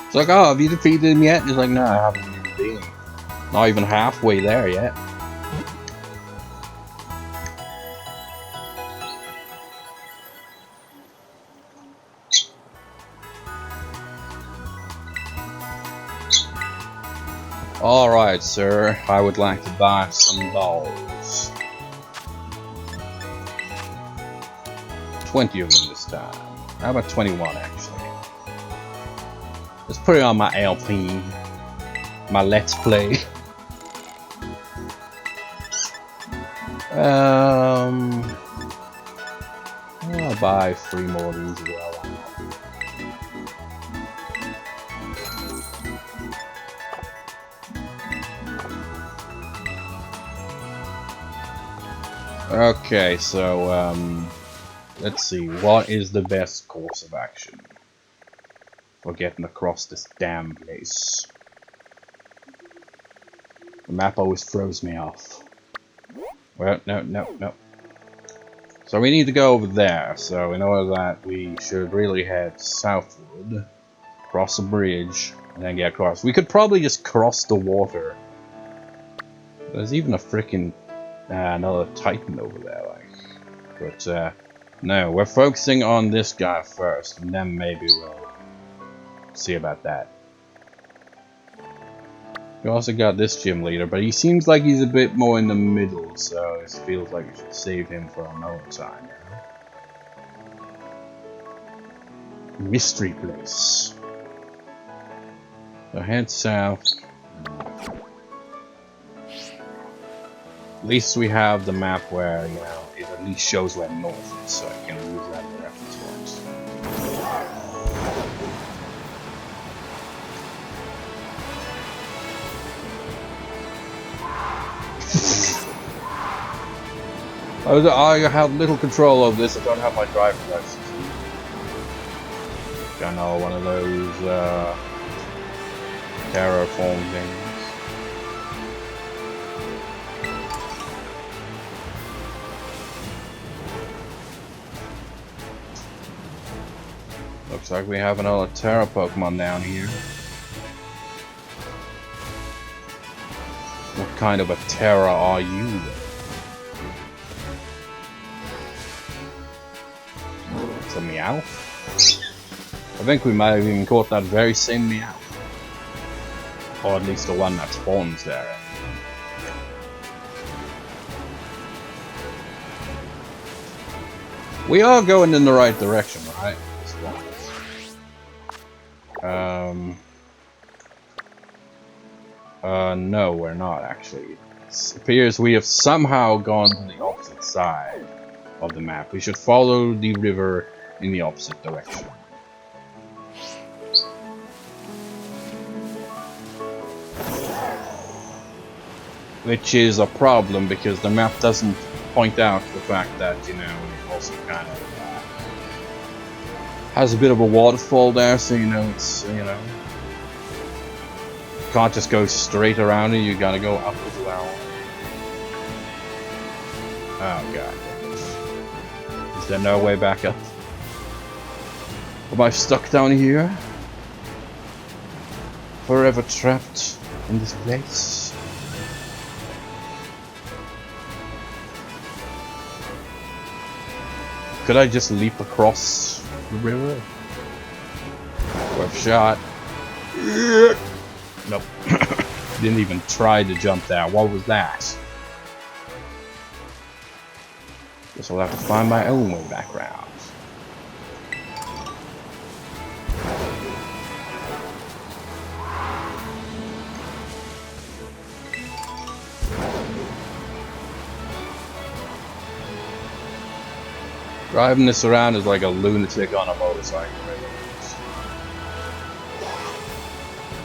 It's like, oh, have you defeated him yet? He's like, no, I haven't even been. Not even halfway there yet. Alright, sir. I would like to buy some balls. 20 of them this time. How about 21 actually? Let's put it on my LP. My Let's Play. I'll buy 3 more of these as well. Okay, so let's see, what is the best course of action for getting across this damn place? The map always throws me off. Well, no. So we need to go over there, so in order that we should really head southward, cross the bridge, and then get across. We could probably just cross the water. There's even a freaking another Titan over there, like. But no, we're focusing on this guy first, and then maybe we'll see about that. We also got this gym leader, but he seems like he's a bit more in the middle, so it feels like we should save him for another time. Mystery place. So head south. At least we have the map where, you know, it at least shows where north is, so I can use that as a reference point. I have little control of this. I don't have my driver's license. I know, one of those terraform things. Looks like we have another Tera Pokemon down here. What kind of a Tera are you? It's a Meow? I think we might have even caught that very same Meow. Or at least the one that spawns there. We are going in the right direction, right? No, we're not actually. It appears we have somehow gone to the opposite side of the map. We should follow the river in the opposite direction. Which is a problem because the map doesn't point out the fact that, you know, it also kind of has a bit of a waterfall there, so you know it's, you know, you can't just go straight around it, you gotta go up as well. Oh god. Is there no way back up? Am I stuck down here? Forever trapped in this place? Could I just leap across the river? Worth a shot. Nope. Didn't even try to jump there. What was that? Guess I'll have to find my own way back around. Driving this around is like a lunatic on a motorcycle.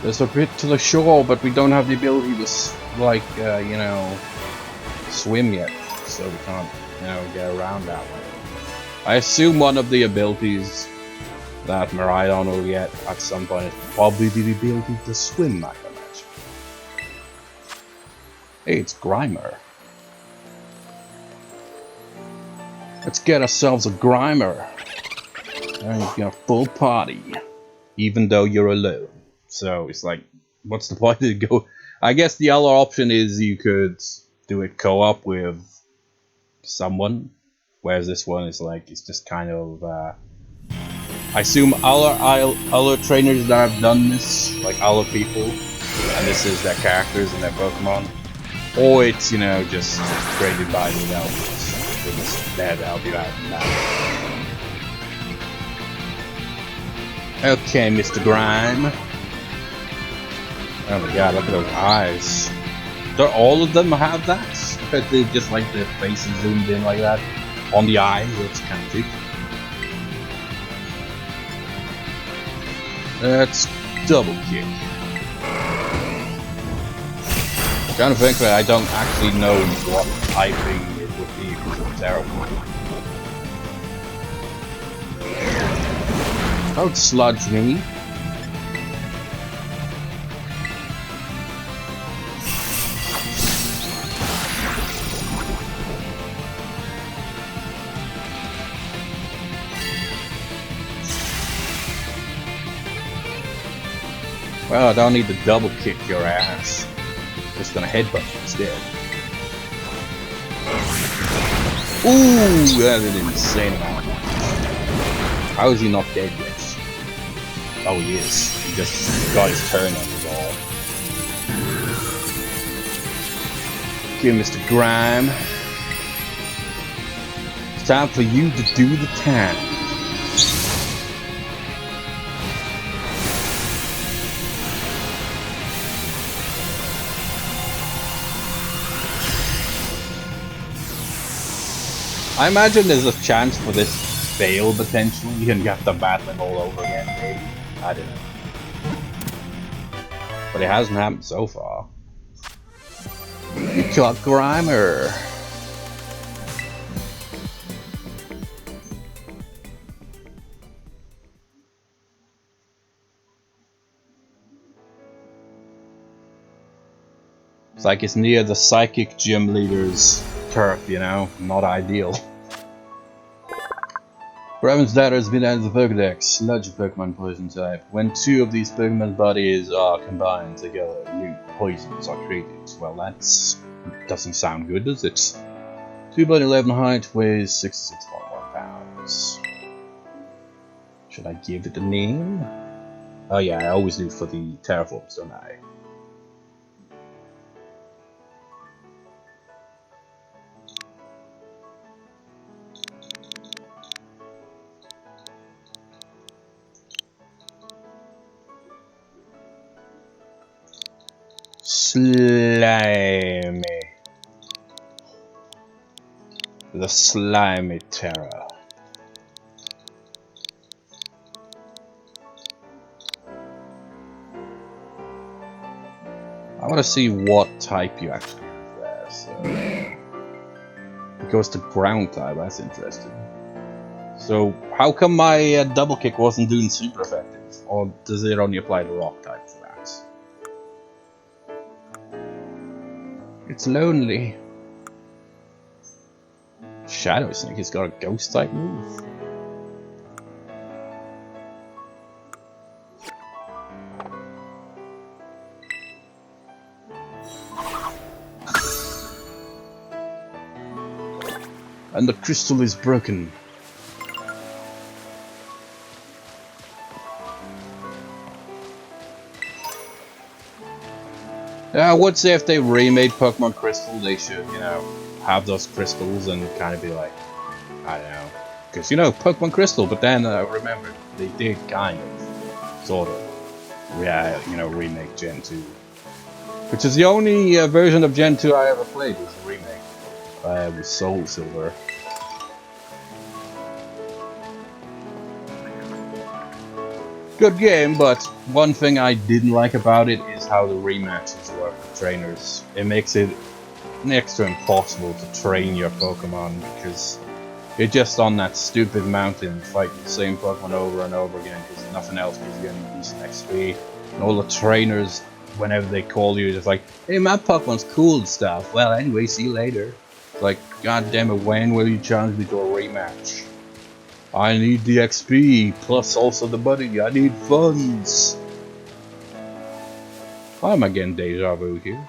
There's a bit to the shore, but we don't have the ability to, like, you know, swim yet, so we can't, you know, get around that way. I assume one of the abilities that Miraidon will get at some point is probably the ability to swim, I imagine. Hey, it's Grimer. Let's get ourselves a Grimer. And you get a full party, even though you're alone. So it's like, what's the point to go? I guess the other option is you could do it co-op with someone, whereas this one is like, it's just kind of. I assume other trainers that have done this, like other people, and this is their characters and their Pokemon, or it's, you know, just created by the developers. They're just there to help you out in that. Okay, Mr. Grime. Oh my god, look at those eyes. Do all of them have that? Because they just like their faces zoomed in like that on the eyes. That's kind of cute. Let's double kick. I'm trying to think that I don't actually know what typing it would be because it's terrible. Don't sludge me. Well, I don't need to double kick your ass. Just gonna headbutt you instead. Ooh, that is an insane amount. How is he not dead yet? Oh, he is. He just got his turn on his all. Okay, Mr. Grime. It's time for you to do the time. I imagine there's a chance for this to fail potentially. You can get the battling all over again, maybe. I don't know. But it hasn't happened so far. You got Grimer. It's like it's near the psychic gym leader's turf, you know? Not ideal. Arven's data has been added to the Pokedex. Nudge Pokemon poison type. When two of these Pokemon bodies are combined together, new poisons are created. Well, that doesn't sound good, does it? 2'11" height, weighs 66.1 pounds. Should I give it a name? Oh yeah, I always do for the terraforms, don't I? Slimy. The slimy tera. I want to see what type you actually have there. So it goes to ground type. That's interesting. So how come my double kick wasn't doing super effective, or does it only apply to rock type for that? It's lonely. Shadow Snake has got a ghost type move. And the crystal is broken. I would say if they remade Pokemon Crystal, they should, you know, have those crystals and kind of be like, I don't know, because, you know, Pokemon Crystal, but then remember, they did kind of, sort of, yeah, you know, remake Gen 2. Which is the only version of Gen 2 I ever played, was a remake. With Soul Silver. Good game, but one thing I didn't like about it is how the rematches work with trainers. It makes it next to impossible to train your Pokemon because you're just on that stupid mountain fighting the same Pokemon over and over again because nothing else gives you any decent XP. And all the trainers, whenever they call you, just like, hey, my Pokemon's cool and stuff. Well, anyway, see you later. It's like, god damn it, when will you challenge me to a rematch? I need the XP, plus also the money, I need funds. Why am I getting deja vu here?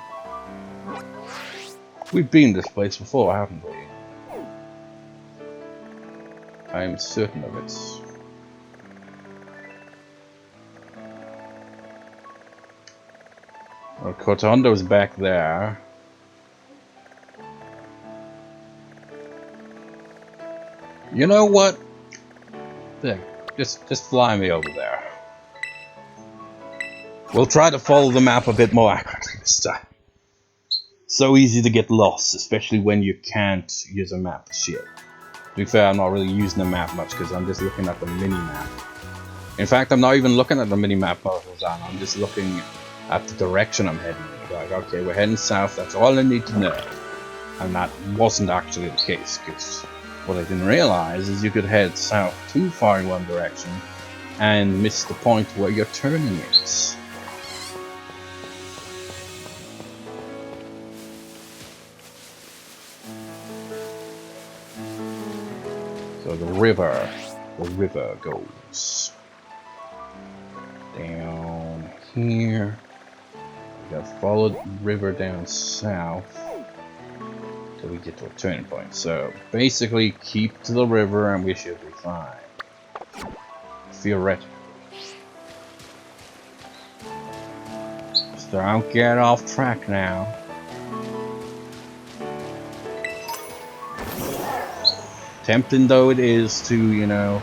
We've been this place before, haven't we? I am certain of it. Well, Cortondo's back there. You know what? There, just fly me over there. We'll try to follow the map a bit more accurately this time. So easy to get lost, especially when you can't use a map. Shit. To be fair, I'm not really using the map much because I'm just looking at the mini-map. In fact, I'm not even looking at the mini-map most of the time. I'm just looking at the direction I'm heading. Like, okay, we're heading south, that's all I need to know. And that wasn't actually the case, because what I didn't realize is you could head south too far in one direction and miss the point where your turning is. So the river goes down here. We gotta follow the river down south till we get to a turning point. So basically keep to the river and we should be fine. Theoretically. Just don't get off track now. Tempting though it is to, you know,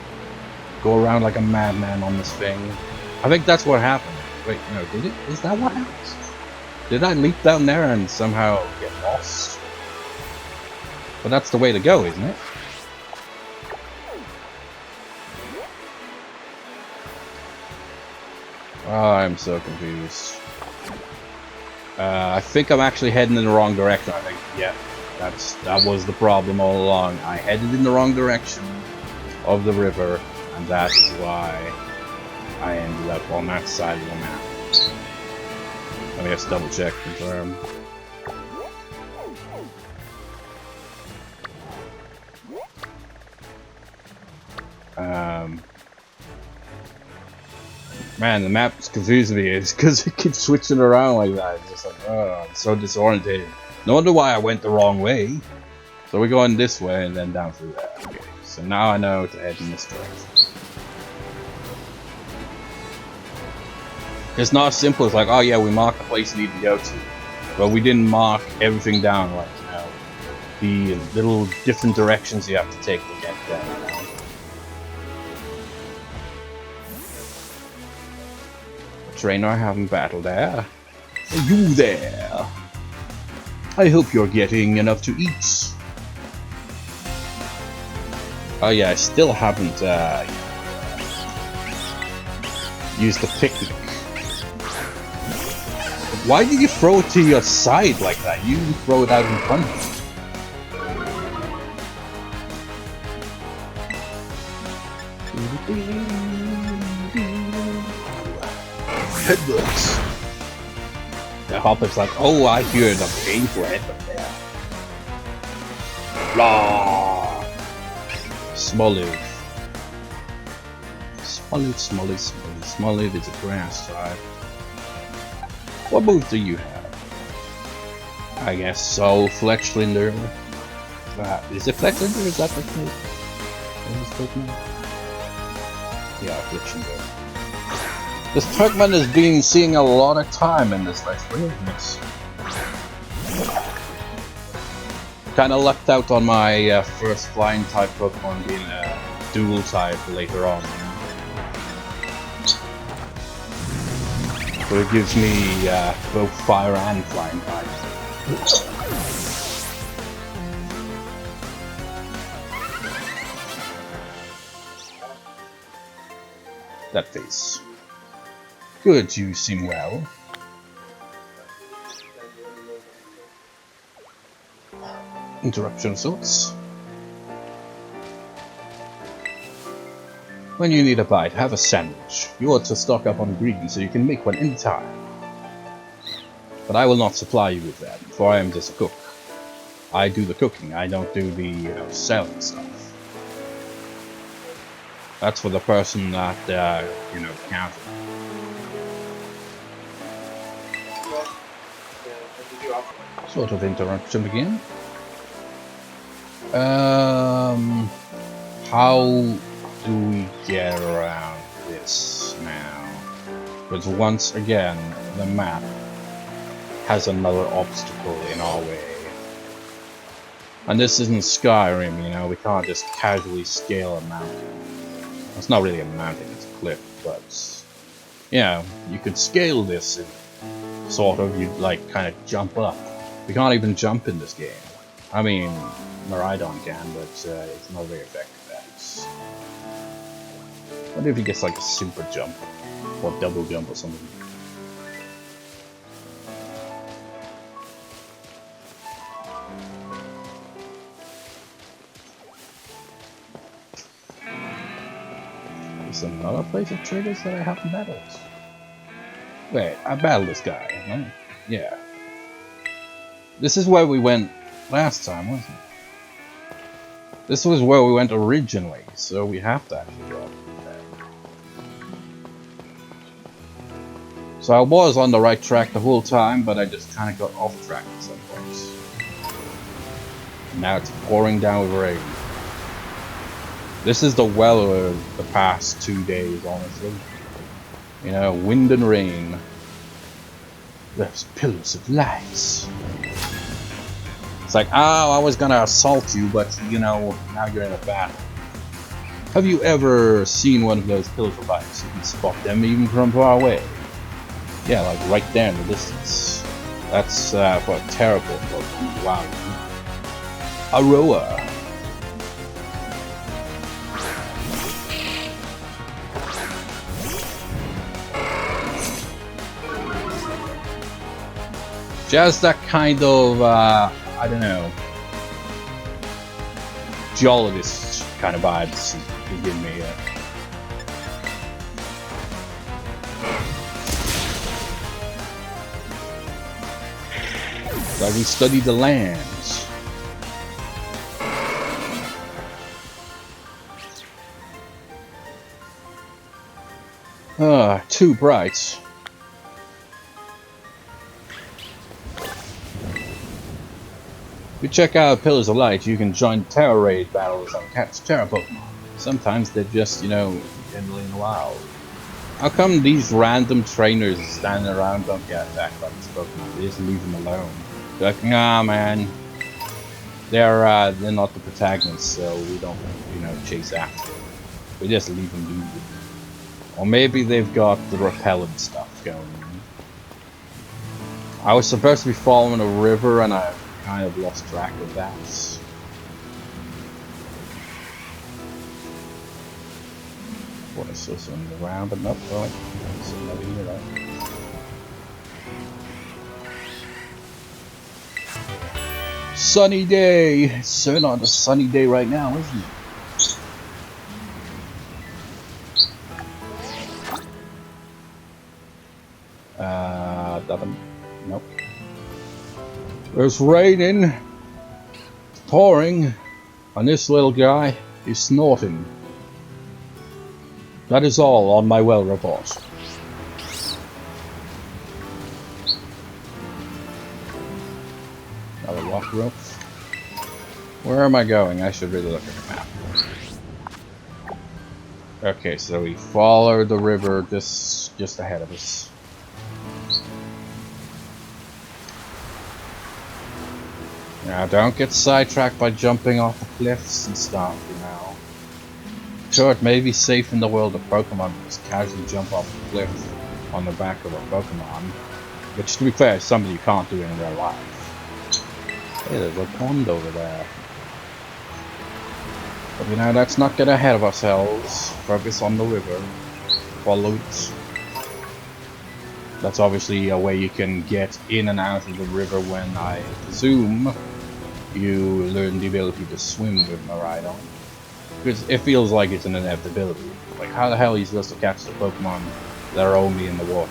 go around like a madman on this thing. I think that's what happened. Wait, no, did it? Is that what happened? Did I leap down there and somehow get lost? But that's the way to go, isn't it? Oh, I'm so confused. I think I'm actually heading in the wrong direction. I think, yeah, that was the problem all along. I headed in the wrong direction of the river, and that is why I ended up on that side of the map. Let me just double check, confirm. Man, the map's confusing me. It's because it keeps switching around like that. It's just like, oh, I'm so disorientated. No wonder why I went the wrong way. So we're going this way and then down through there. Okay, so now I know to head in this direction. It's not as simple as like, oh yeah, we marked the place we need to go to. But we didn't mark everything down, like, you know, the little different directions you have to take to get there. You know? Trainer, I haven't battled there. Are you there? I hope you're getting enough to eat. Oh yeah, I still haven't used the picnic. Why did you throw it to your side like that? You throw it out in front of you. Headbutts. The Hopper's like, oh, I hear the painful headbutt there. Blah. Smoliv. Smoliv is a grass type. What move do you have? I guess Soul Fletchlinder. Is it Fletchlinder? Is that the name? Yeah, Fletchlinder. This Turkman has been seeing a lot of time in this Let's Play. Kinda lucked out on my first flying type Pokemon being a dual type later on. So it gives me both fire and flying types. That face. Good, you seem well. Interruption of sorts. When you need a bite, have a sandwich. You ought to stock up on ingredients so you can make one any time. But I will not supply you with that, for I am just a cook. I do the cooking, I don't do the selling stuff. That's for the person that, you know, counts. Sort of interruption again. How do we get around this now? Because once again, the map has another obstacle in our way. And this isn't Skyrim, you know, we can't just casually scale a mountain. It's not really a mountain, it's a cliff, but yeah, you could scale this and sort of, you'd like kind of jump up. We can't even jump in this game. I mean, Miraidon can, but it's not very effective at it. What if he gets like a super jump, or double jump or something? There's another place of triggers that I haven't battled. Wait, I battled this guy, right? Yeah. This is where we went last time, wasn't it? This was where we went originally, so we have to actually go up there. So I was on the right track the whole time, but I just kind of got off track at some points. Now it's pouring down with rain. This is the weather of the past 2 days, honestly. You know, wind and rain. There's pillars of lights. It's like, oh, I was gonna assault you, but you know, now you're in a battle. Have you ever seen one of those pillars of lights? You can spot them even from far away. Yeah, like right there in the distance. That's for a tera Pokemon. Wow. Aroa. Just that kind of, I don't know, geologist kind of vibes you give me. Like we study the lands. Too bright. If you check out Pillars of Light, you can join Tera Raid battles and catch Tera Pokemon. Sometimes they're just, you know, generally in the wild. How come these random trainers standing around don't get attacked by these Pokemon? They just leave them alone. They're like, nah, man. They're not the protagonists, so we don't, you know, chase after them. We just leave them do it. Or maybe they've got the repellent stuff going on. I was supposed to be following a river, and I kind of lost track of that. What is this on the ground? But nope, right. So nothing here, right? Sunny day! It's certainly not a sunny day right now, isn't it? Nothing. Nope. It's raining, it's pouring, and this little guy is snorting. That is all on my well report. Another rock rope. Where am I going? I should really look at the map. Okay, so we follow the river just ahead of us. Now, don't get sidetracked by jumping off the cliffs and stuff, you know. Sure, it may be safe in the world of Pokemon to just casually jump off the cliff on the back of a Pokemon, which, to be fair, is something you can't do in real life. Hey, there's a pond over there. But you know, let's not get ahead of ourselves. Focus on the river. Follow it. That's obviously a way you can get in and out of the river when I presume you learn the ability to swim with Miraidon. Because it feels like it's an inevitability. Like, how the hell are you supposed to catch the Pokemon that are only in the water?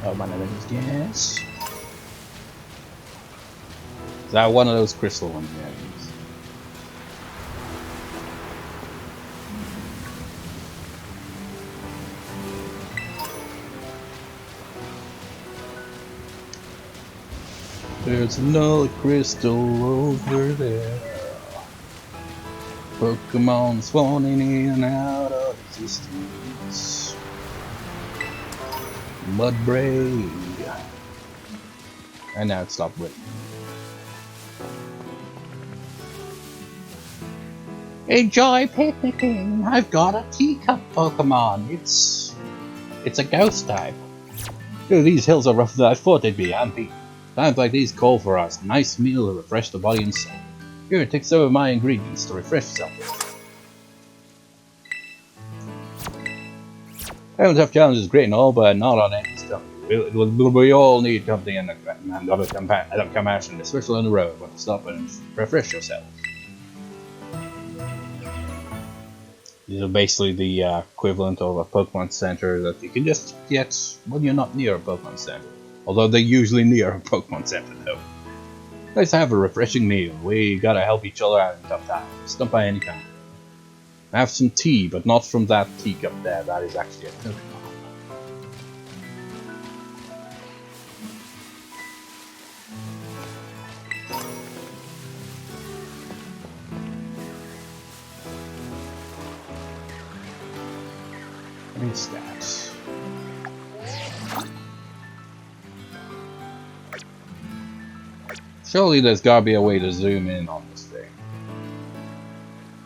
Oh, my name is Gas. Is that one of those crystal ones? Yeah, There's another crystal over there. Pokemon spawning in and out of existence. Mudbray. And now it stopped raining. Enjoy picnicking. I've got a teacup Pokemon. It's a ghost type. Dude, these hills are rougher than I thought they'd be. I'm beat. Times like these call for us. Nice meal to refresh the body and soul. Here, take some of my ingredients to refresh yourself with. Having tough challenges is great and all, but not on any stuff. We all need company and other compassion, especially on the road, when to stop and refresh yourself. These are basically the equivalent of a Pokemon Center that you can just get when you're not near a Pokemon Center. Although they're usually near a Pokemon Center, though. Let's have a refreshing meal. We gotta help each other out in tough times. Don't buy any kind. Have some tea, but not from that teacup there. That is actually a Pokemon. What is that? Surely there's gotta be a way to zoom in on this thing.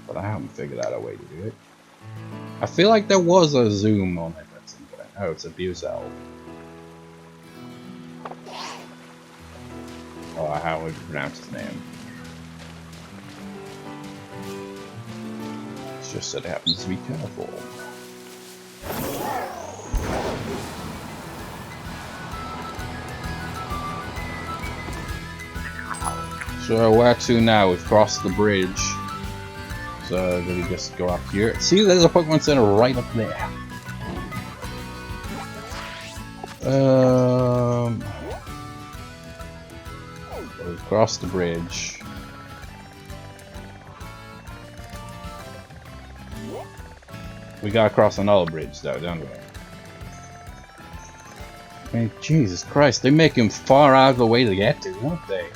But I haven't figured out a way to do it. I feel like there was a zoom on it at some point. Oh, it's a Buzel. Oh, how would you pronounce his name? It's just that it happens to be careful. So where to now? We've crossed the bridge. So do we just go up here? See, there's a Pokemon Center right up there. We've crossed the bridge. We gotta cross another bridge though, don't we? I mean, Jesus Christ, they make him far out of the way to get to, don't they?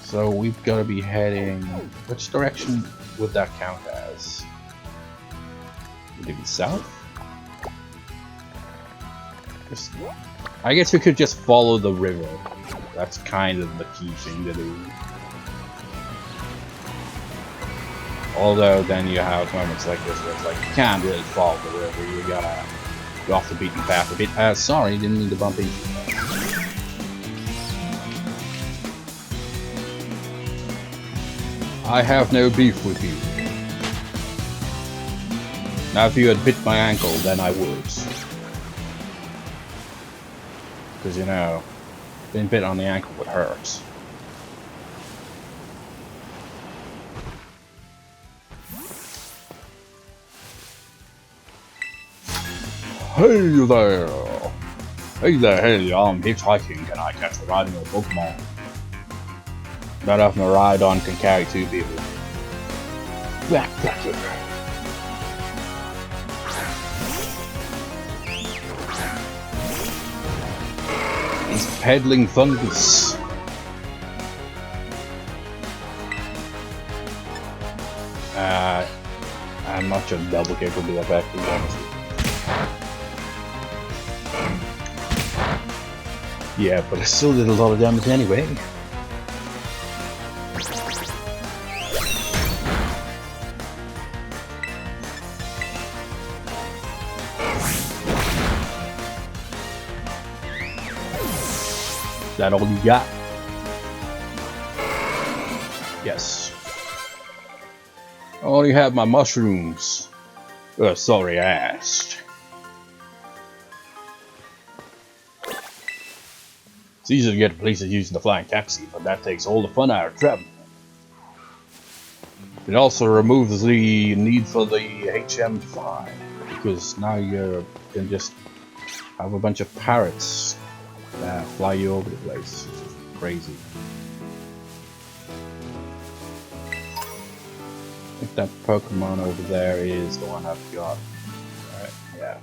So we've got to be heading... Which direction would that count as? Would it be south? I guess we could just follow the river. That's kind of the key thing to do. Although then you have moments like this where it's like you can't really follow the river. You gotta go off the beaten path a bit. Sorry, didn't mean to bump into you. I have no beef with you. Now if you had bit my ankle, then I would. Because, you know, being bit on the ankle would hurt. Hey there! Hey there, hey, I'm hitchhiking. Can I catch a ride in your Pokemon? Not often a Miraidon can carry two people. Backpacker. He's peddling fungus. I'm not sure double kick will be effective, honestly. Yeah, but I still did a lot of damage anyway. Is that all you got? Yes. I only have my mushrooms. Sorry I asked. It's easy to get to places using the flying taxi, but that takes all the fun out of traveling. It also removes the need for the HM5, because now you can just have a bunch of parrots that fly you over the place. It's crazy. I think that Pokemon over there is the one I've got. Alright, yeah.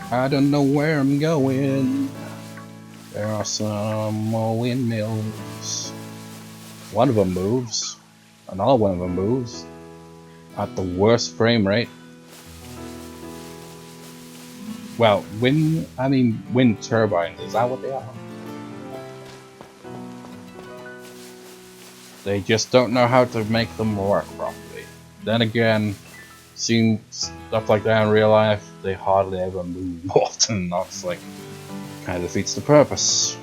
I don't know where I'm going. There are some more windmills. One of them moves. Another one of them moves. At the worst frame rate. Well, wind turbines, is that what they are? They just don't know how to make them work properly. Then again, seeing stuff like that in real life, they hardly ever move more than not. It's like, kind of defeats the purpose.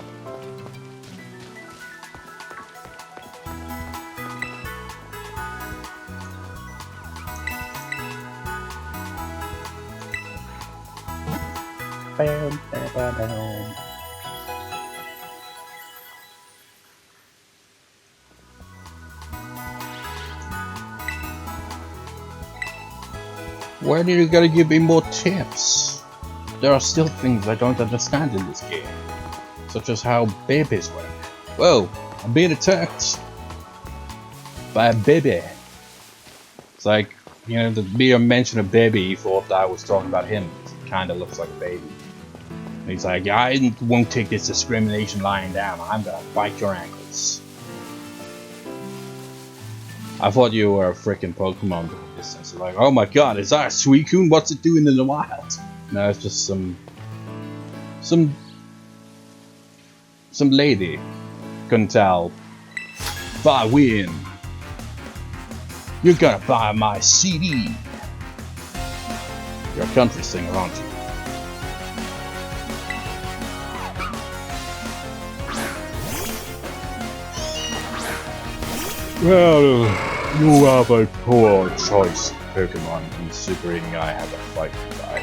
Bam, bam, bam, bam. Why do you gotta give me more tips? There are still things I don't understand in this game, such as how babies work. Whoa, I'm being attacked by a baby. It's like, you know, the mere mention of baby, he thought I was talking about him. He kinda looks like a baby. And he's like, I won't take this discrimination lying down. I'm gonna bite your ankles. I thought you were a freaking Pokemon from a distance. Like, oh my god, is that a Suicune? What's it doing in the wild? No, it's just some lady. Couldn't tell. If I win, you're gonna buy my CD. You're a country singer, aren't you? Well, you have a poor choice, Pokemon, considering I have a fighting type.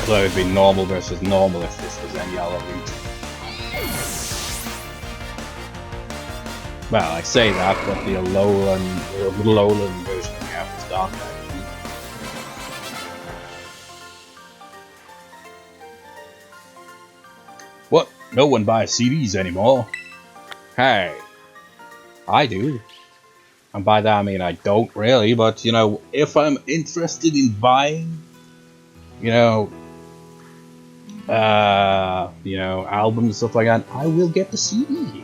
Although it'd be normal versus normal if this was any other region. Well, I say that, but the lowland version of the app is dark actually. What? No one buys CDs anymore? Hey, I do. And by that I mean I don't really, but you know, if I'm interested in buying, you know, albums and stuff like that, I will get the CD.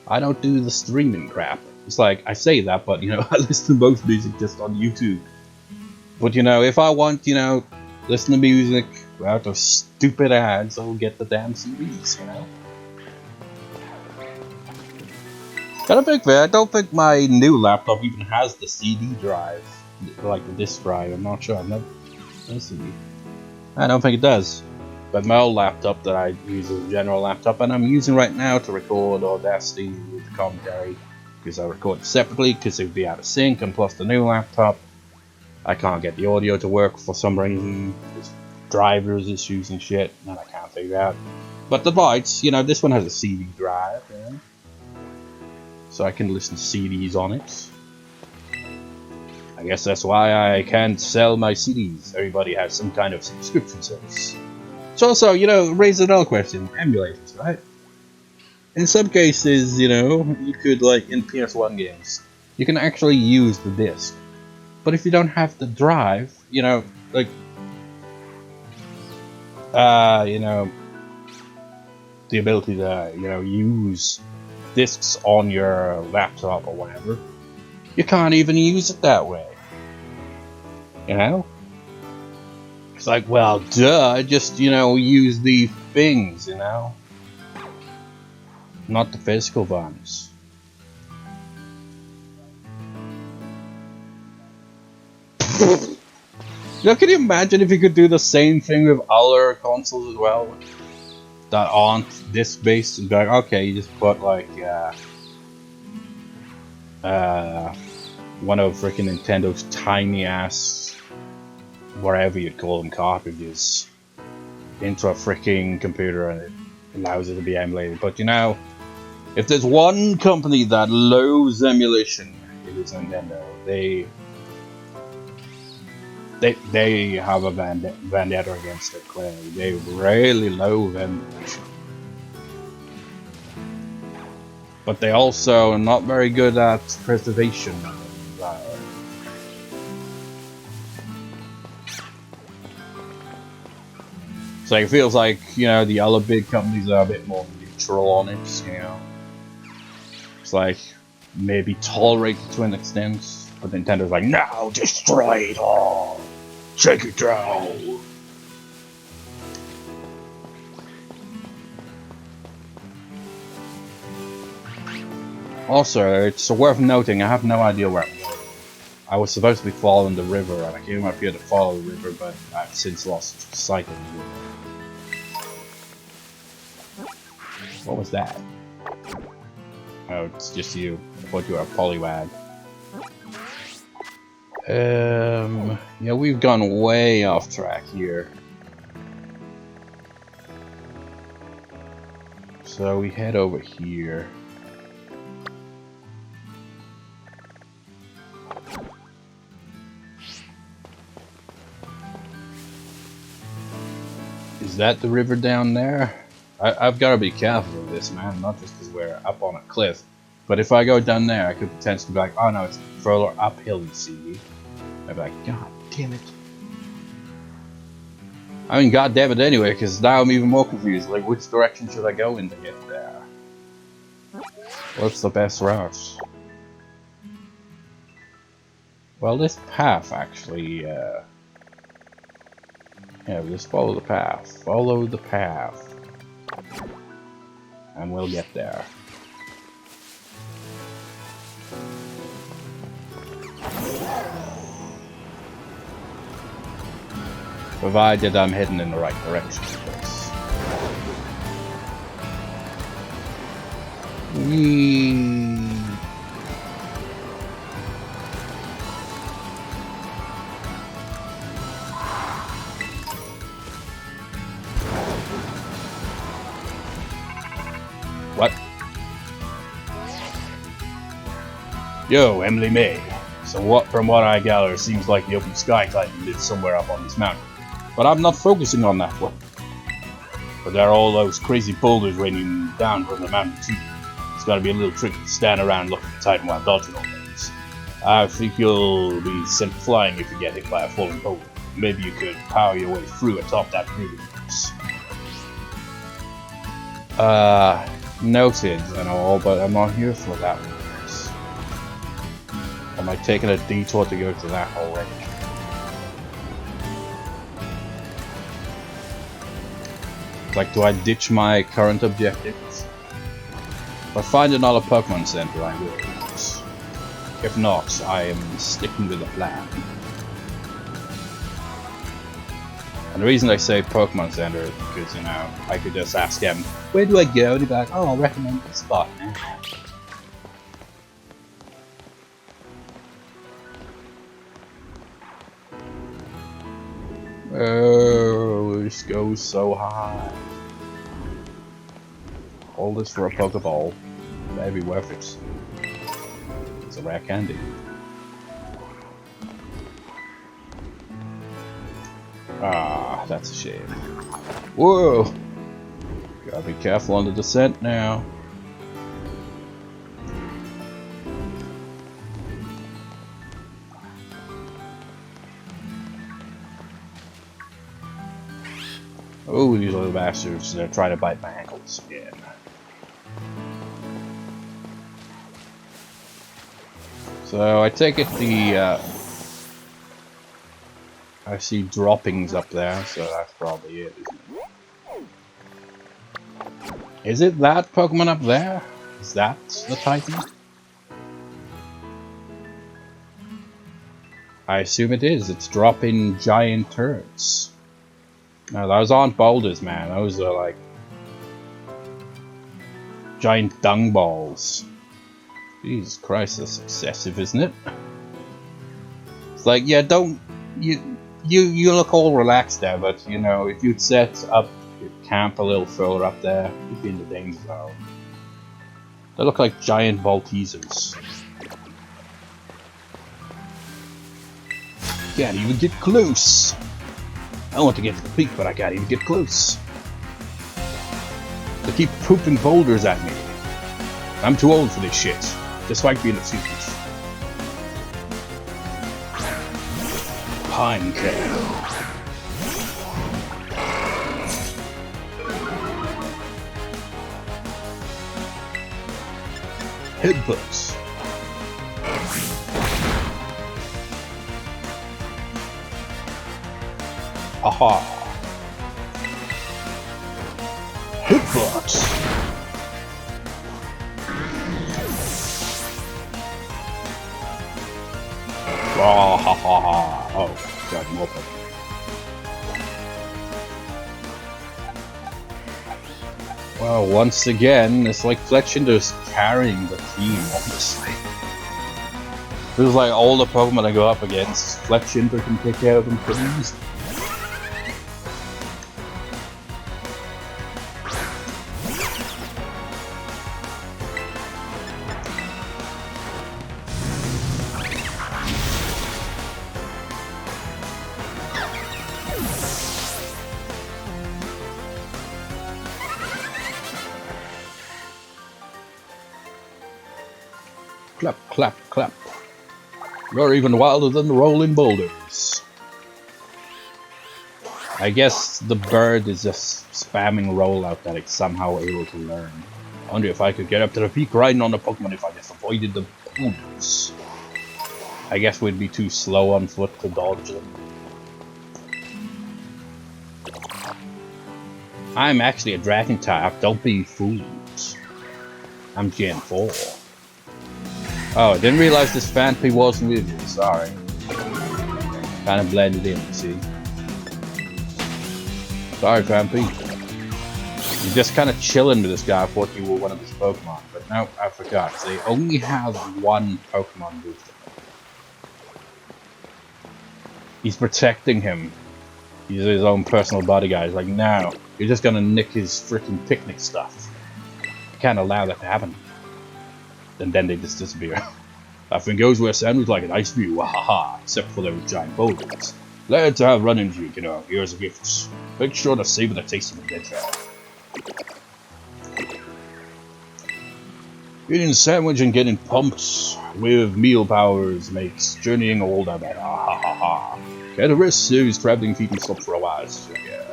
I don't do the streaming crap. It's like, I say that, but you know, I listen to most music just on YouTube. But you know, if I want, you know, listen to music without those stupid ads, I'll get the damn CDs, you know? I don't think my new laptop even has the CD drive, like the disc drive. I'm not sure. Let's see. I don't think it does. But my old laptop that I use as a general laptop, and I'm using right now to record Audacity with the commentary, because I record separately because it would be out of sync, and plus the new laptop, I can't get the audio to work for some reason. There's drivers issues and shit that I can't figure out. But the lights, you know, this one has a CD drive, you know? So I can listen to CDs on it. I guess that's why I can't sell my CDs. Everybody has some kind of subscription service. So also, you know, raise another question. Emulators, right? In some cases, you know, you could, like, in PS1 games, you can actually use the disc. But if you don't have the drive, you know, like, you know, the ability to, you know, use discs on your laptop or whatever, you can't even use it that way. You know? It's like, well, duh, just, you know, use the things, you know? Not the physical ones. Now, can you imagine if you could do the same thing with other consoles as well? That aren't disc-based, and going, okay, you just put like one of freaking Nintendo's tiny ass, whatever you'd call them, cartridges into a freaking computer, and it allows it to be emulated. But you know, if there's one company that loathes emulation, it is Nintendo. They have a vendetta against it, clearly. They really loathe emulation. But they also are not very good at preservation. So it feels like, you know, the other big companies are a bit more neutral on it, you know. It's like, maybe tolerate it to an extent, but Nintendo's like, no, destroy it all! Take it down! Also, it's worth noting, I have no idea where I'm going. I was supposed to be following the river, and I came up here to follow the river, but I've since lost sight of the river. What was that? Oh, it's just you. I thought you were a polywag. Yeah, we've gone way off track here. So we head over here. Is that the river down there? I've got to be careful of this, man, not just because we're up on a cliff. But if I go down there, I could potentially be like, oh no, it's further uphill, you see. I'd be like, god damn it. I mean, god damn it anyway, because now I'm even more confused. Like, which direction should I go in to get there? What's the best route? Well, this path actually, yeah, just follow the path. Follow the path. And we'll get there. Provided I'm heading in the right direction, of course. Whee! What? Yo, Emily May. So from what I gather, it seems like the open sky titan lives somewhere up on this mountain. But I'm not focusing on that one. But there are all those crazy boulders raining down from the mountain too. It's gotta be a little tricky to stand around looking at Titan while dodging all things. I think you'll be sent flying if you get hit by a falling boulder. Maybe you could power your way through atop that breathing force. Noted and all, but I'm not here for that one. Am I taking a detour to go to that already? Like, do I ditch my current objectives? If I find another Pokemon Center, I will. If not, I am sticking with the plan. And the reason I say Pokemon Center is because, you know, I could just ask him, where do I go? And he'd be like, oh, I'll recommend this spot, man. Oh, this goes so high. All this for a Pokeball. That'd be worth it. It's a rare candy. Ah, that's a shame. Whoa! Gotta be careful on the descent now. Oh, these little bastards, they're trying to bite my ankles again. So I take it the, I see droppings up there, so that's probably it, isn't it? Is it that Pokemon up there? Is that the Titan? I assume it is. It's dropping giant turrets. No, those aren't boulders, man. Those are like giant dung balls. Jesus Christ, that's excessive, isn't it? It's like, yeah, don't you look all relaxed there, but you know, if you'd set up your camp a little further up there, you'd be in the danger zone. They look like giant Maltesers. Can't even get close. I want to get to the peak, but I can't even get close. They keep pooping boulders at me. I'm too old for this shit. Despite being a student. Pine Care. Headbutts. Aha. Headbutts. Ah, ha, ha, ha. Oh, got more Pokemon. Well, once again, it's like Fletchinder's carrying the team, honestly. Feels like all the Pokemon I go up against, Fletchinder can take care of them pretty easily. Clap, clap, clap. You're even wilder than the rolling boulders. I guess the bird is just spamming rollout that it's somehow able to learn. I wonder if I could get up to the peak riding on the Pokemon if I just avoided the boulders. I guess we'd be too slow on foot to dodge them. I'm actually a dragon type, don't be fooled. I'm Gen 4. Oh, I didn't realize this Phanpy wasn't with me, sorry. Kind of blended in, you see. Sorry, Phanpy. You're just kind of chilling with this guy. I thought you were one of his Pokemon, but no, I forgot. They only have one Pokemon with them. He's protecting him. He's his own personal bodyguard. He's like, no, you're just gonna nick his freaking picnic stuff. You can't allow that to happen. And then they just disappear. Nothing goes where sandwich like an ice view, haha, except for those giant boulders. Glad to have run into you, kiddo. Here's a gift. Make sure to savor the taste of the dead child. Eating a sandwich and getting pumped with meal powers makes journeying all that better. Ha ha ha. Get a rest, serious traveling feet and stop for a while. So, yeah.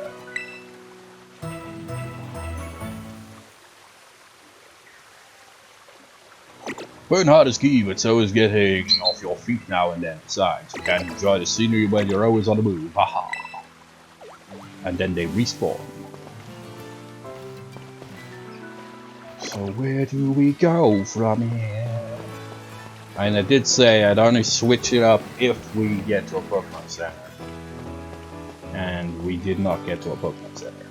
Burn hard is key, but so is getting off your feet now and then. Besides, you can enjoy the scenery when you're always on the move. Haha. And then they respawn. So where do we go from here? And I did say I'd only switch it up if we get to a Pokemon Center. And we did not get to a Pokemon Center.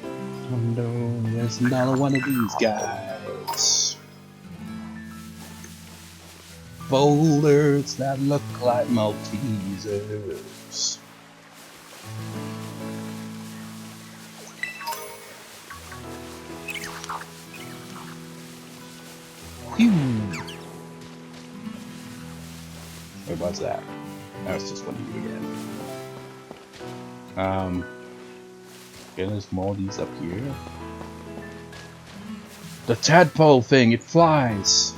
Oh no, there's another one of these guys. Boulders that look like Maltesers. Wait, what's that? That was just one of you again. Okay, there's more of these up here. The tadpole thing, it flies!